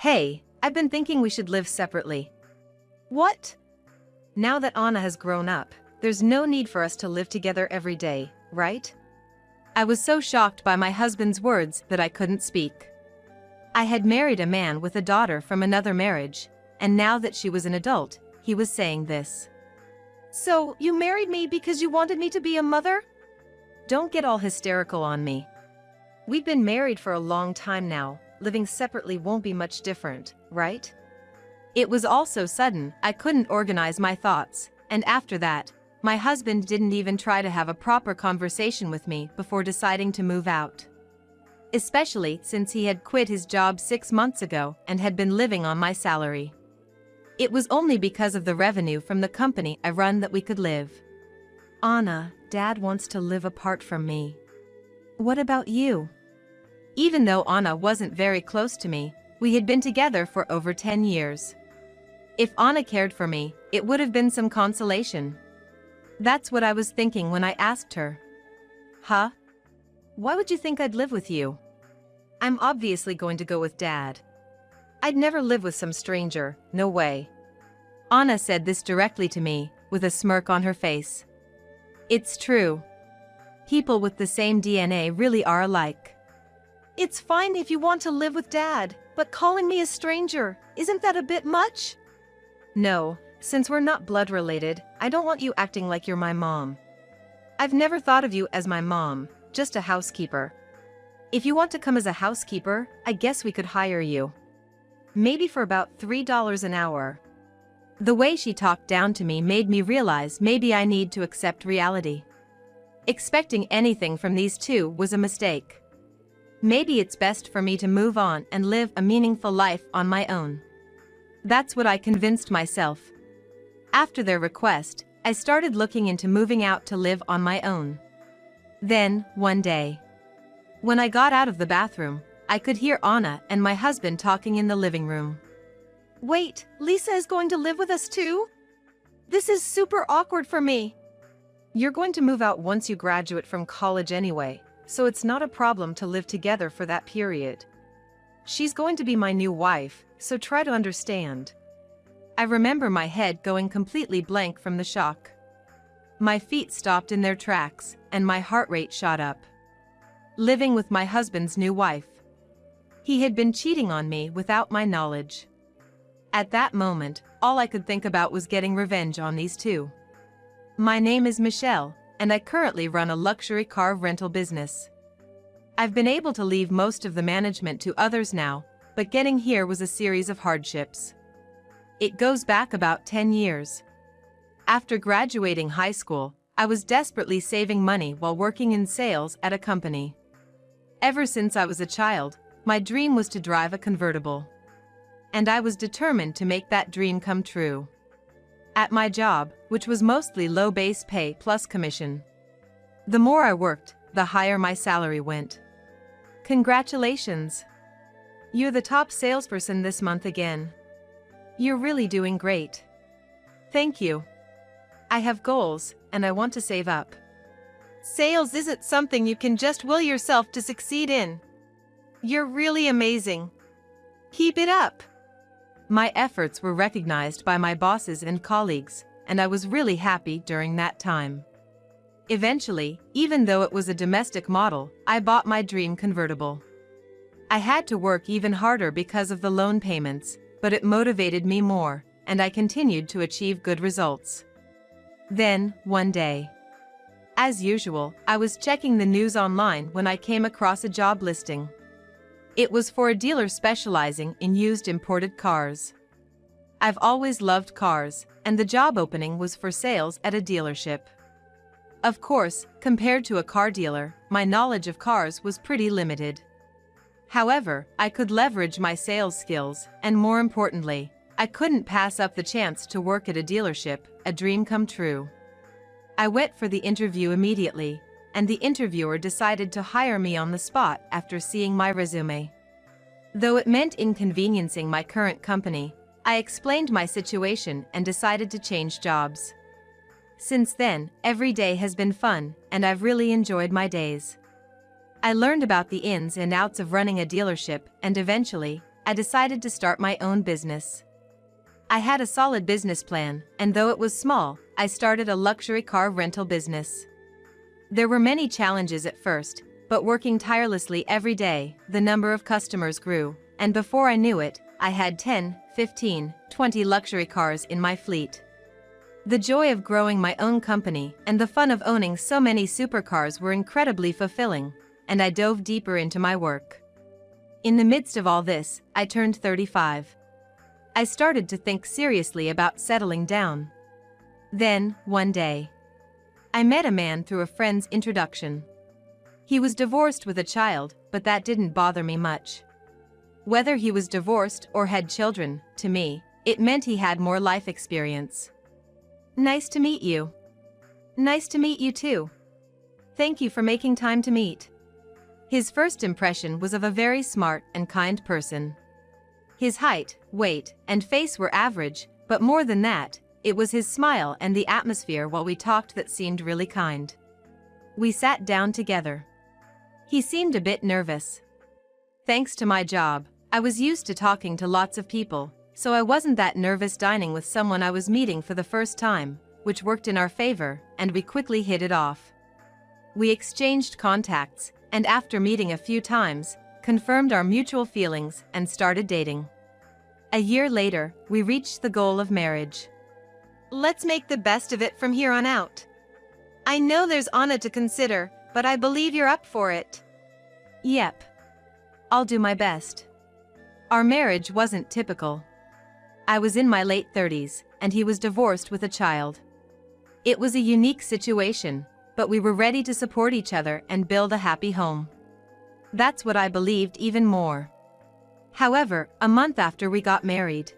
Hey, I've been thinking we should live separately. What? Now that Anna has grown up, there's no need for us to live together every day, right? I was so shocked by my husband's words that I couldn't speak. I had married a man with a daughter from another marriage, and now that she was an adult, he was saying this. So, you married me because you wanted me to be a mother? Don't get all hysterical on me. We've been married for a long time now, living separately won't be much different, right? It was all so sudden, I couldn't organize my thoughts, and after that, my husband didn't even try to have a proper conversation with me before deciding to move out. Especially since he had quit his job 6 months ago and had been living on my salary. It was only because of the revenue from the company I run that we could live. Anna, Dad wants to live apart from me. What about you? Even though Anna wasn't very close to me, we had been together for over 10 years. If Anna cared for me, it would have been some consolation. That's what I was thinking when I asked her. Huh? Why would you think I'd live with you? I'm obviously going to go with Dad. I'd never live with some stranger, no way. Anna said this directly to me, with a smirk on her face. It's true. People with the same DNA really are alike. It's fine if you want to live with Dad, but calling me a stranger, isn't that a bit much? No, since we're not blood related, I don't want you acting like you're my mom. I've never thought of you as my mom, just a housekeeper. If you want to come as a housekeeper, I guess we could hire you. Maybe for about $3 an hour. The way she talked down to me made me realize maybe I need to accept reality. Expecting anything from these two was a mistake. Maybe it's best for me to move on and live a meaningful life on my own. That's what I convinced myself. After their request, I started looking into moving out to live on my own. Then, one day, when I got out of the bathroom, I could hear Anna and my husband talking in the living room. Wait, Lisa is going to live with us too? This is super awkward for me. You're going to move out once you graduate from college anyway, so it's not a problem to live together for that period. She's going to be my new wife, so try to understand. I remember my head going completely blank from the shock. My feet stopped in their tracks, and my heart rate shot up. Living with my husband's new wife. He had been cheating on me without my knowledge. At that moment, all I could think about was getting revenge on these two. My name is Michelle, and I currently run a luxury car rental business. I've been able to leave most of the management to others now, but getting here was a series of hardships. It goes back about 10 years. After graduating high school, I was desperately saving money while working in sales at a company. Ever since I was a child, my dream was to drive a convertible. And I was determined to make that dream come true. At my job, which was mostly low base pay plus commission. The more I worked, the higher my salary went. Congratulations! You're the top salesperson this month again. You're really doing great. Thank you. I have goals, and I want to save up. Sales isn't something you can just will yourself to succeed in. You're really amazing. Keep it up. My efforts were recognized by my bosses and colleagues, and I was really happy during that time. Eventually, even though it was a domestic model, I bought my dream convertible. I had to work even harder because of the loan payments, but it motivated me more, and I continued to achieve good results. Then, one day, as usual, I was checking the news online when I came across a job listing. It was for a dealer specializing in used imported cars. I've always loved cars, and the job opening was for sales at a dealership. Of course, compared to a car dealer, my knowledge of cars was pretty limited. However, I could leverage my sales skills, and more importantly, I couldn't pass up the chance to work at a dealership, a dream come true. I went for the interview immediately, and the interviewer decided to hire me on the spot after seeing my resume. Though it meant inconveniencing my current company, I explained my situation and decided to change jobs. Since then, every day has been fun, and I've really enjoyed my days. I learned about the ins and outs of running a dealership, and eventually, I decided to start my own business. I had a solid business plan, and though it was small, I started a luxury car rental business. There were many challenges at first, but working tirelessly every day, the number of customers grew, and before I knew it, I had 10, 15, 20 luxury cars in my fleet. The joy of growing my own company and the fun of owning so many supercars were incredibly fulfilling, and I dove deeper into my work. In the midst of all this, I turned 35. I started to think seriously about settling down. Then, one day, I met a man through a friend's introduction. He was divorced with a child, but that didn't bother me much. Whether he was divorced or had children, to me, it meant he had more life experience. Nice to meet you. Nice to meet you too. Thank you for making time to meet. His first impression was of a very smart and kind person. His height, weight, and face were average, but more than that, it was his smile and the atmosphere while we talked that seemed really kind. We sat down together. He seemed a bit nervous. Thanks to my job, I was used to talking to lots of people, so I wasn't that nervous dining with someone I was meeting for the first time, which worked in our favor, and we quickly hit it off. We exchanged contacts, and after meeting a few times, confirmed our mutual feelings and started dating. A year later, we reached the goal of marriage. Let's make the best of it from here on out. I know there's Anna to consider, but I believe you're up for it. Yep. I'll do my best. Our marriage wasn't typical. I was in my late 30s, and he was divorced with a child. It was a unique situation, but we were ready to support each other and build a happy home. That's what I believed even more. However, a month after we got married,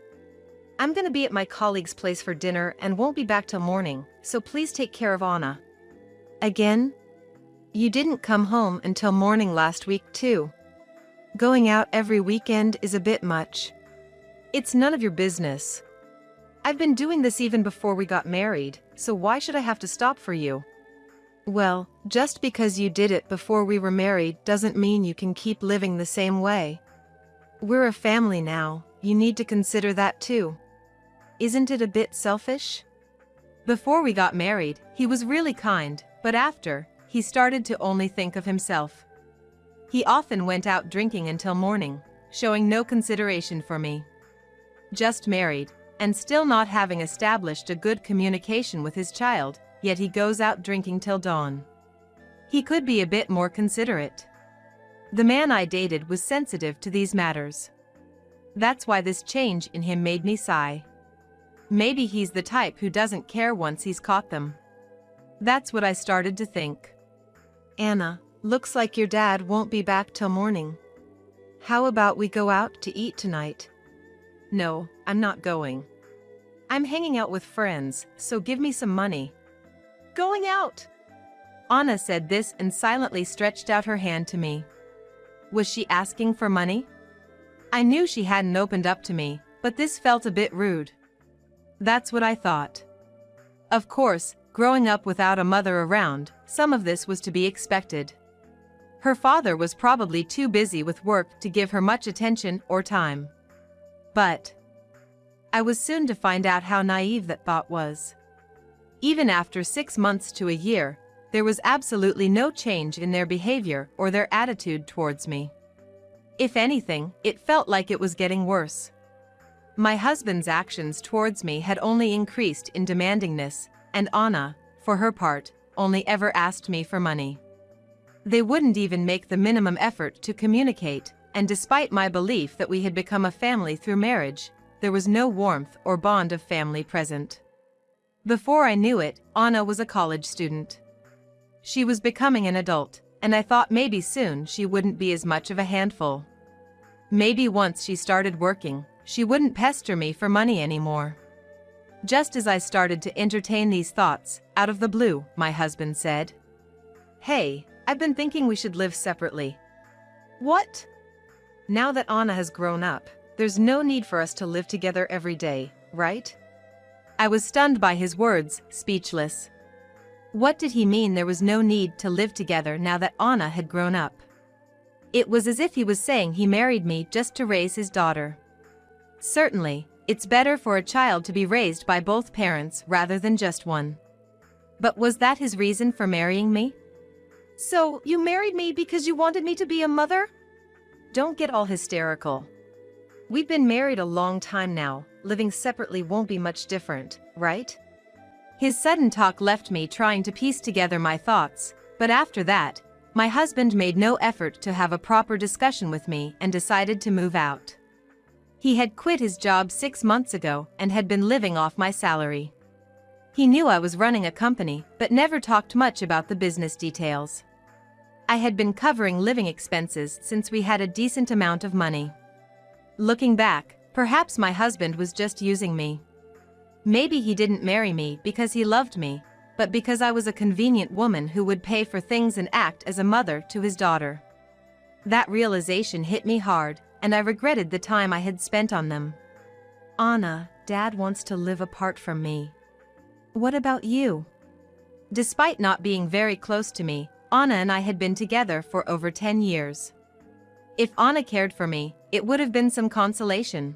I'm gonna be at my colleague's place for dinner and won't be back till morning, so please take care of Anna. Again? You didn't come home until morning last week too. Going out every weekend is a bit much. It's none of your business. I've been doing this even before we got married, so why should I have to stop for you? Well, just because you did it before we were married doesn't mean you can keep living the same way. We're a family now, you need to consider that too. Isn't it a bit selfish? Before we got married, he was really kind, but after, he started to only think of himself. He often went out drinking until morning, showing no consideration for me. Just married, and still not having established a good communication with his child, yet he goes out drinking till dawn. He could be a bit more considerate. The man I dated was sensitive to these matters. That's why this change in him made me sigh. Maybe he's the type who doesn't care once he's caught them. That's what I started to think. Anna, looks like your dad won't be back till morning. How about we go out to eat tonight? No, I'm not going. I'm hanging out with friends, so give me some money. Going out! Anna said this and silently stretched out her hand to me. Was she asking for money? I knew she hadn't opened up to me, but this felt a bit rude. That's what I thought. Of course, growing up without a mother around, some of this was to be expected. Her father was probably too busy with work to give her much attention or time. But I was soon to find out how naive that thought was. Even after 6 months to a year, there was absolutely no change in their behavior or their attitude towards me. If anything, it felt like it was getting worse. My husband's actions towards me had only increased in demandingness, and Anna, for her part, only ever asked me for money. They wouldn't even make the minimum effort to communicate, and despite my belief that we had become a family through marriage, there was no warmth or bond of family present. Before I knew it, Anna was a college student. She was becoming an adult, and I thought maybe soon she wouldn't be as much of a handful. Maybe once she started working, she wouldn't pester me for money anymore. Just as I started to entertain these thoughts, out of the blue, my husband said, "Hey, I've been thinking we should live separately." What? Now that Anna has grown up, there's no need for us to live together every day, right? I was stunned by his words, speechless. What did he mean there was no need to live together now that Anna had grown up? It was as if he was saying he married me just to raise his daughter. Certainly, it's better for a child to be raised by both parents rather than just one. But was that his reason for marrying me? So, you married me because you wanted me to be a mother? Don't get all hysterical. We've been married a long time now, living separately won't be much different, right? His sudden talk left me trying to piece together my thoughts, but after that, my husband made no effort to have a proper discussion with me and decided to move out. He had quit his job 6 months ago and had been living off my salary. He knew I was running a company, but never talked much about the business details. I had been covering living expenses since we had a decent amount of money. Looking back, perhaps my husband was just using me. Maybe he didn't marry me because he loved me, but because I was a convenient woman who would pay for things and act as a mother to his daughter. That realization hit me hard, and I regretted the time I had spent on them. Anna, Dad wants to live apart from me. What about you? Despite not being very close to me, Anna and I had been together for over 10 years. If Anna cared for me, it would have been some consolation.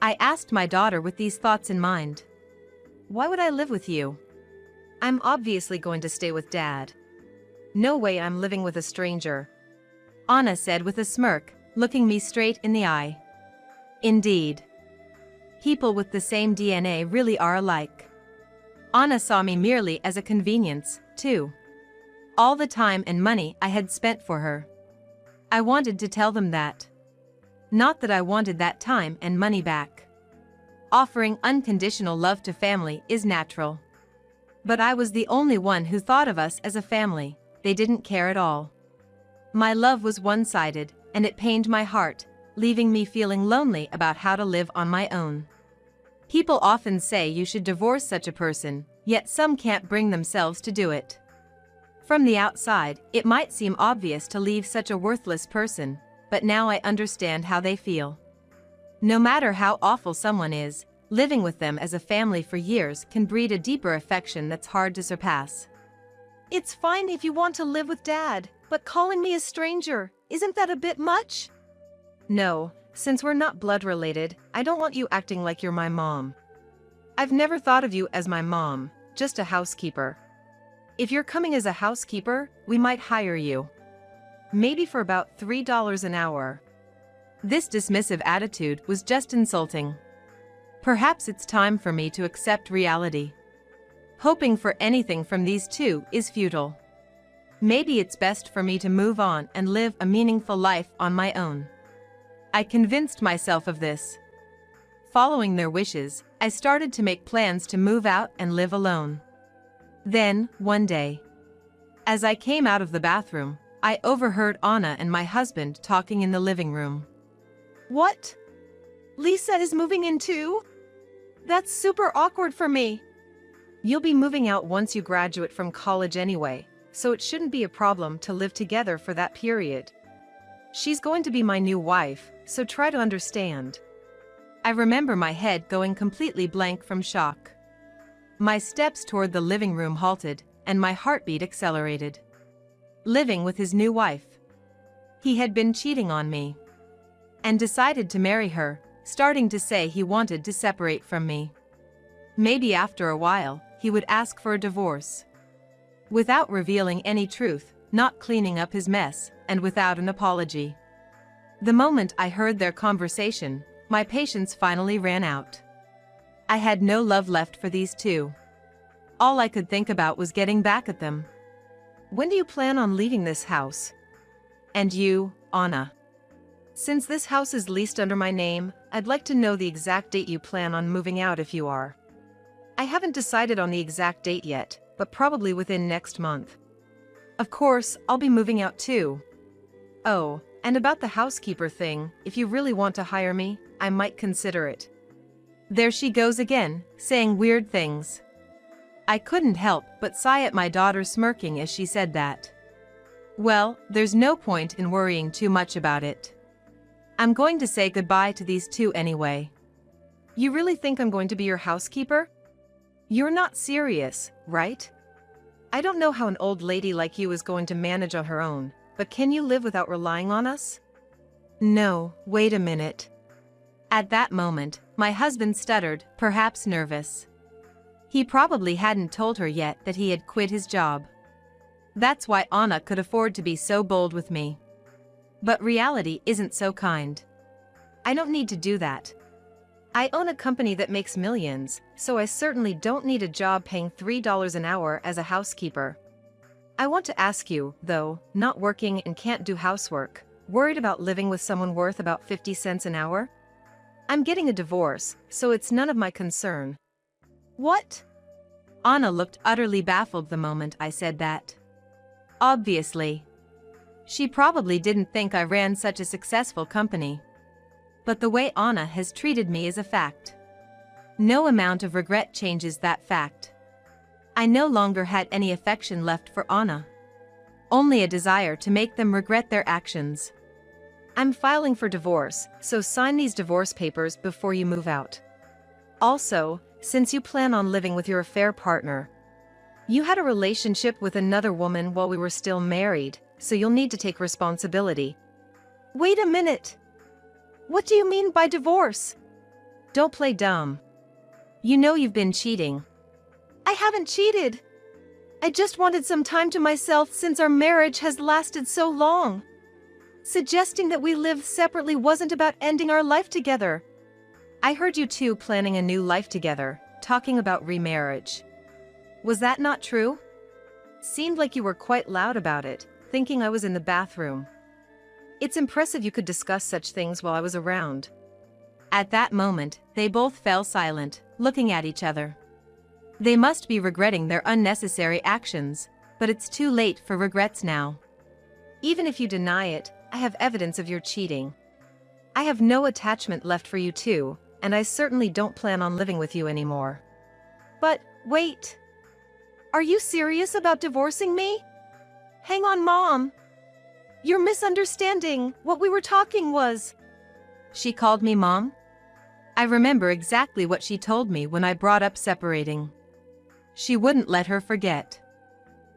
I asked my daughter with these thoughts in mind. Why would I live with you? I'm obviously going to stay with Dad. No way I'm living with a stranger. Anna said with a smirk, looking me straight in the eye. Indeed. People with the same DNA really are alike. Anna saw me merely as a convenience, too. All the time and money I had spent for her. I wanted to tell them that. Not that I wanted that time and money back. Offering unconditional love to family is natural. But I was the only one who thought of us as a family. They didn't care at all. My love was one-sided, and it pained my heart, leaving me feeling lonely about how to live on my own. People often say you should divorce such a person, yet some can't bring themselves to do it. From the outside, it might seem obvious to leave such a worthless person, but now I understand how they feel. No matter how awful someone is, living with them as a family for years can breed a deeper affection that's hard to surpass. It's fine if you want to live with Dad, but calling me a stranger, isn't that a bit much? No, since we're not blood related, I don't want you acting like you're my mom. I've never thought of you as my mom, just a housekeeper. If you're coming as a housekeeper, we might hire you. Maybe for about $3 an hour. This dismissive attitude was just insulting. Perhaps it's time for me to accept reality. Hoping for anything from these two is futile. Maybe it's best for me to move on and live a meaningful life on my own. I convinced myself of this. Following their wishes, I started to make plans to move out and live alone. Then, one day, as I came out of the bathroom, I overheard Anna and my husband talking in the living room. What? Lisa is moving in too? That's super awkward for me. You'll be moving out once you graduate from college anyway, so it shouldn't be a problem to live together for that period. She's going to be my new wife, so try to understand. I remember my head going completely blank from shock. My steps toward the living room halted, and my heartbeat accelerated. Living with his new wife. He had been cheating on me. And decided to marry her, starting to say he wanted to separate from me. Maybe after a while, he would ask for a divorce. Without revealing any truth, not cleaning up his mess, and without an apology. The moment I heard their conversation, my patience finally ran out. I had no love left for these two. All I could think about was getting back at them. When do you plan on leaving this house? And you, Anna? Since this house is leased under my name, I'd like to know the exact date you plan on moving out if you are. I haven't decided on the exact date yet, but probably within next month. Of course, I'll be moving out too. Oh, and about the housekeeper thing, if you really want to hire me, I might consider it. There she goes again, saying weird things. I couldn't help but sigh at my daughter smirking as she said that. Well, there's no point in worrying too much about it. I'm going to say goodbye to these two anyway. You really think I'm going to be your housekeeper? You're not serious, right? I don't know how an old lady like you is going to manage on her own, but can you live without relying on us? No, wait a minute. At that moment, my husband stuttered, perhaps nervous. He probably hadn't told her yet that he had quit his job. That's why Anna could afford to be so bold with me. But reality isn't so kind. I don't need to do that. I own a company that makes millions, so I certainly don't need a job paying $3 an hour as a housekeeper. I want to ask you, though, not working and can't do housework, worried about living with someone worth about 50 cents an hour? I'm getting a divorce, so it's none of my concern. What? Anna looked utterly baffled the moment I said that. Obviously. She probably didn't think I ran such a successful company. But the way Anna has treated me is a fact. No amount of regret changes that fact. I no longer had any affection left for Anna. Only a desire to make them regret their actions. I'm filing for divorce, so sign these divorce papers before you move out. Also, since you plan on living with your affair partner, you had a relationship with another woman while we were still married, so you'll need to take responsibility. Wait a minute. What do you mean by divorce? Don't play dumb. You know you've been cheating. I haven't cheated. I just wanted some time to myself since our marriage has lasted so long. Suggesting that we live separately wasn't about ending our life together. I heard you two planning a new life together, talking about remarriage. Was that not true? Seemed like you were quite loud about it, thinking I was in the bathroom. It's impressive you could discuss such things while I was around. At that moment, they both fell silent, looking at each other. They must be regretting their unnecessary actions, but it's too late for regrets now. Even if you deny it, I have evidence of your cheating. I have no attachment left for you two, and I certainly don't plan on living with you anymore. But, wait. Are you serious about divorcing me? Hang on, Mom. You're misunderstanding. What we were talking was... She called me Mom? I remember exactly what she told me when I brought up separating. She wouldn't let her forget.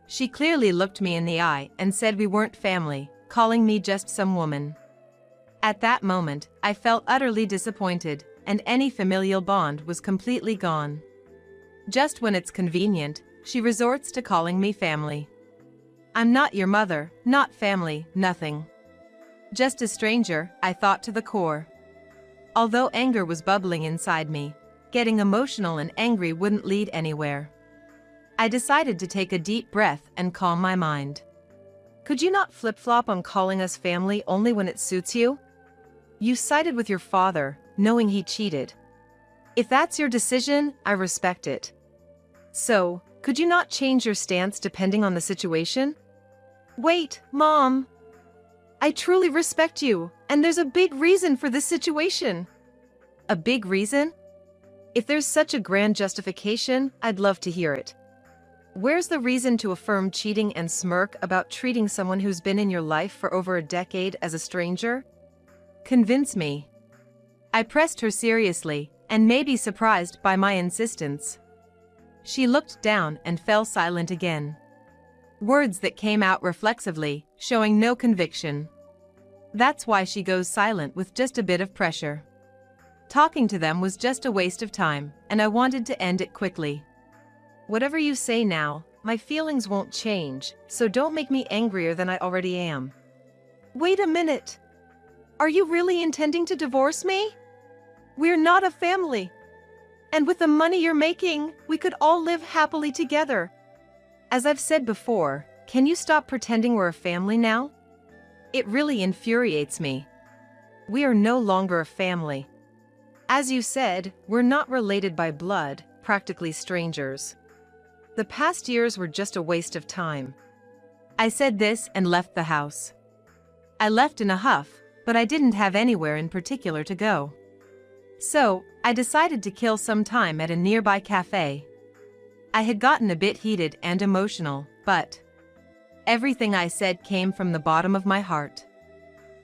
She clearly looked me in the eye and said we weren't family, calling me just some woman. At that moment, I felt utterly disappointed, and any familial bond was completely gone. Just when it's convenient, she resorts to calling me family. I'm not your mother, not family, nothing. Just a stranger, I thought to the core. Although anger was bubbling inside me, getting emotional and angry wouldn't lead anywhere. I decided to take a deep breath and calm my mind. Could you not flip-flop on calling us family only when it suits you? You sided with your father, knowing he cheated. If that's your decision, I respect it. So, could you not change your stance depending on the situation? Wait, Mom. I truly respect you, and there's a big reason for this situation. A big reason? If there's such a grand justification, I'd love to hear it. Where's the reason to affirm cheating and smirk about treating someone who's been in your life for over a decade as a stranger? Convince me. I pressed her seriously, and may be surprised by my insistence. She looked down and fell silent again. Words that came out reflexively, showing no conviction. That's why she goes silent with just a bit of pressure. Talking to them was just a waste of time, and I wanted to end it quickly. Whatever you say now, my feelings won't change, so don't make me angrier than I already am. Wait a minute. Are you really intending to divorce me? We're not a family. And with the money you're making, we could all live happily together. As I've said before, can you stop pretending we're a family now? It really infuriates me. We are no longer a family. As you said, we're not related by blood, practically strangers. The past years were just a waste of time. I said this and left the house. I left in a huff, but I didn't have anywhere in particular to go. So, I decided to kill some time at a nearby cafe. I had gotten a bit heated and emotional, but everything I said came from the bottom of my heart.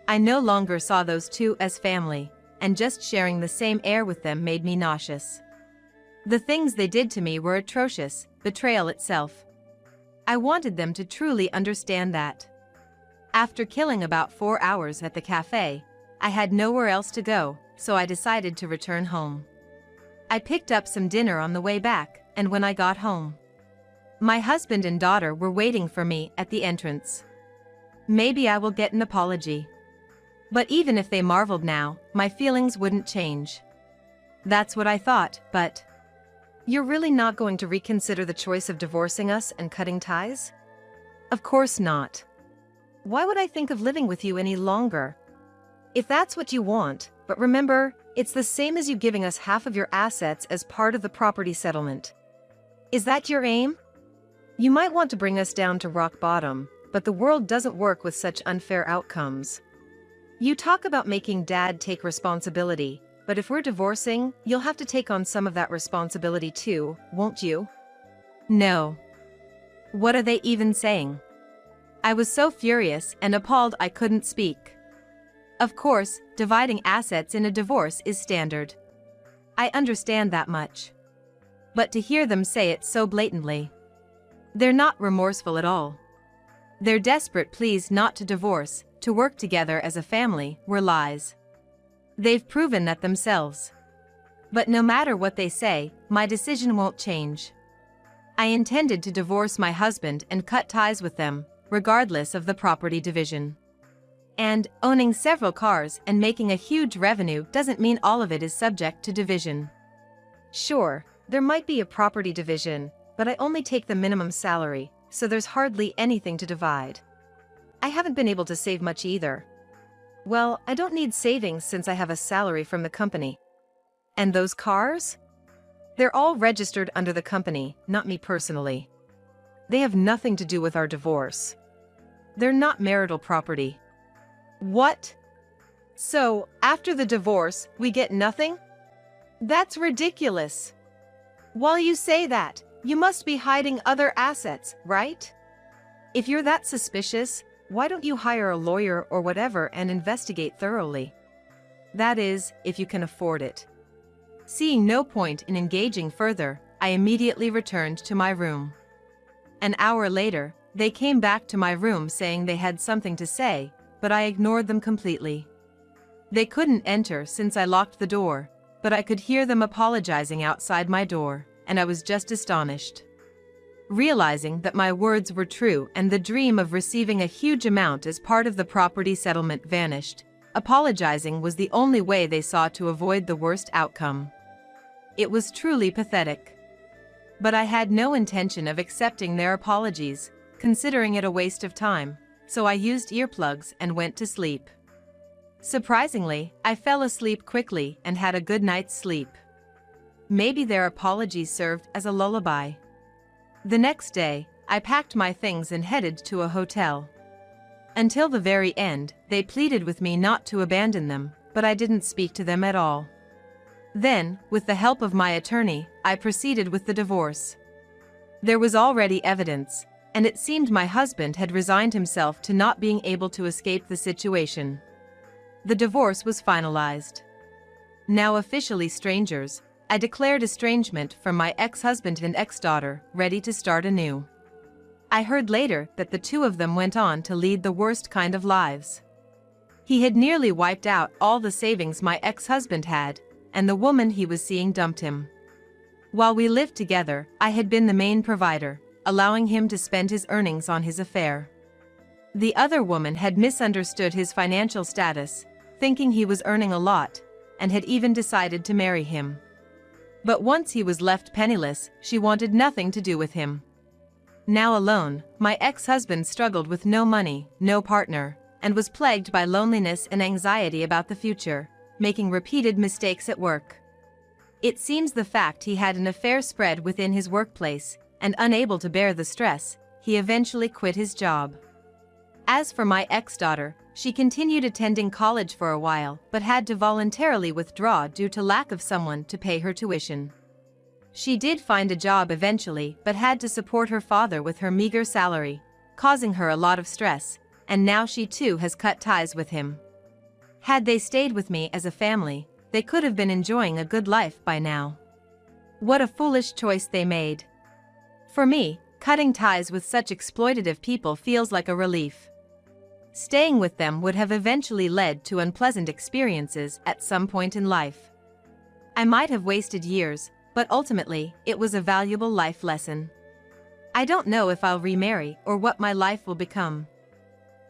I no longer saw those two as family, and just sharing the same air with them made me nauseous. The things they did to me were atrocious, betrayal itself. I wanted them to truly understand that. After killing about 4 hours at the cafe, I had nowhere else to go, so I decided to return home. I picked up some dinner on the way back, and when I got home, my husband and daughter were waiting for me at the entrance. Maybe I will get an apology. But even if they marveled now, my feelings wouldn't change. That's what I thought, but... You're really not going to reconsider the choice of divorcing us and cutting ties? Of course not. Why would I think of living with you any longer? If that's what you want, but remember, it's the same as you giving us half of your assets as part of the property settlement. Is that your aim? You might want to bring us down to rock bottom, but the world doesn't work with such unfair outcomes. You talk about making Dad take responsibility, but if we're divorcing, you'll have to take on some of that responsibility too, won't you? No. What are they even saying? I was so furious and appalled I couldn't speak. Of course, dividing assets in a divorce is standard. I understand that much. But to hear them say it so blatantly. They're not remorseful at all. Their desperate pleas not to divorce, to work together as a family, were lies. They've proven that themselves. But no matter what they say, my decision won't change. I intended to divorce my husband and cut ties with them, regardless of the property division. And owning several cars and making a huge revenue doesn't mean all of it is subject to division. Sure, there might be a property division, but I only take the minimum salary, so there's hardly anything to divide. I haven't been able to save much either. Well, I don't need savings since I have a salary from the company. And those cars? They're all registered under the company, not me personally. They have nothing to do with our divorce. They're not marital property. What? So, after the divorce, we get nothing? That's ridiculous. While you say that, you must be hiding other assets, right? If you're that suspicious, why don't you hire a lawyer or whatever and investigate thoroughly? That is, if you can afford it. Seeing no point in engaging further, I immediately returned to my room. An hour later, they came back to my room saying they had something to say, but I ignored them completely. They couldn't enter since I locked the door, but I could hear them apologizing outside my door, and I was just astonished. Realizing that my words were true and the dream of receiving a huge amount as part of the property settlement vanished, apologizing was the only way they saw to avoid the worst outcome. It was truly pathetic. But I had no intention of accepting their apologies, considering it a waste of time, so I used earplugs and went to sleep. Surprisingly, I fell asleep quickly and had a good night's sleep. Maybe their apologies served as a lullaby. The next day, I packed my things and headed to a hotel. Until the very end, they pleaded with me not to abandon them, but I didn't speak to them at all. Then, with the help of my attorney, I proceeded with the divorce. There was already evidence, and it seemed my husband had resigned himself to not being able to escape the situation. The divorce was finalized. Now officially strangers, I declared estrangement from my ex-husband and ex-daughter, ready to start anew. I heard later that the two of them went on to lead the worst kind of lives. He had nearly wiped out all the savings my ex-husband had, and the woman he was seeing dumped him. While we lived together, I had been the main provider, allowing him to spend his earnings on his affair. The other woman had misunderstood his financial status, thinking he was earning a lot, and had even decided to marry him. But once he was left penniless, she wanted nothing to do with him. Now alone, my ex-husband struggled with no money, no partner, and was plagued by loneliness and anxiety about the future, making repeated mistakes at work. It seems the fact he had an affair spread within his workplace, and unable to bear the stress, he eventually quit his job. As for my ex-daughter, she continued attending college for a while but had to voluntarily withdraw due to lack of someone to pay her tuition. She did find a job eventually but had to support her father with her meager salary, causing her a lot of stress, and now she too has cut ties with him. Had they stayed with me as a family, they could have been enjoying a good life by now. What a foolish choice they made. For me, cutting ties with such exploitative people feels like a relief. staying with them would have eventually led to unpleasant experiences at some point in life. I might have wasted years, but ultimately, it was a valuable life lesson. I don't know if I'll remarry or what my life will become.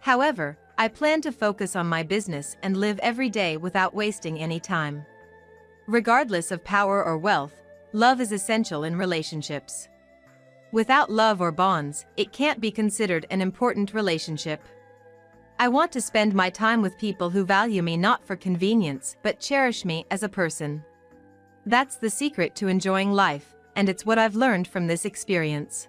However, I plan to focus on my business and live every day without wasting any time. Regardless of power or wealth, love is essential in relationships. Without love or bonds, it can't be considered an important relationship. I want to spend my time with people who value me not for convenience but cherish me as a person. That's the secret to enjoying life, and it's what I've learned from this experience.